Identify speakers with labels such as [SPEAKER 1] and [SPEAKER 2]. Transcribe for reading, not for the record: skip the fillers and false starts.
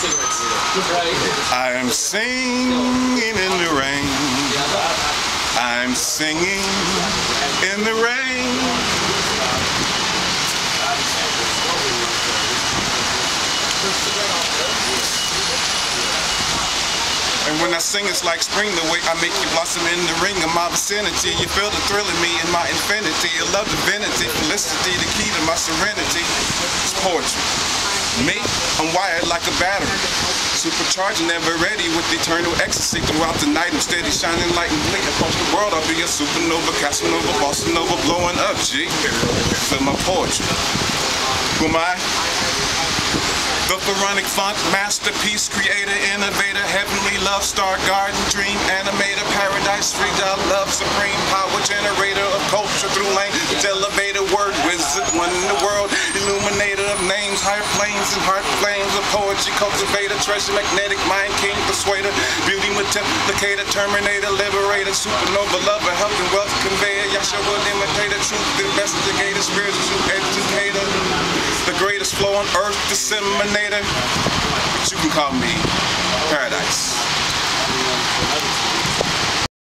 [SPEAKER 1] I am singing in the rain. I'm singing in the rain. And when I sing, it's like spring, the way I make you blossom in the ring of my vicinity. You feel the thrill in me and my infinity. You love divinity, felicity, the key to my serenity. It's poetry. Me, I'm wired like a battery. Supercharged, never ready with eternal ecstasy. Throughout the night, I'm steady shining light and bleak. Across the world, I'll be a supernova, Casanova, bossa nova, blowing up, G. Feel my poetry. Who am I? The pharaonic funk, masterpiece, creator, innovator, heavenly love, star, garden, dream, animator, paradise, freestyle, love, supreme, power generator of culture through language, elevator, word, wizard, one in the world, illuminator of names, higher planes and heart flames of poetry, cultivator, treasure, magnetic, mind king, persuader, beauty multiplicator, terminator, liberator, supernova, lover, helping wealth conveyor, Yahshua, imitator, truth investigator, spiritual educator, the greatest flow on earth, disseminator, but you can call me Paradise.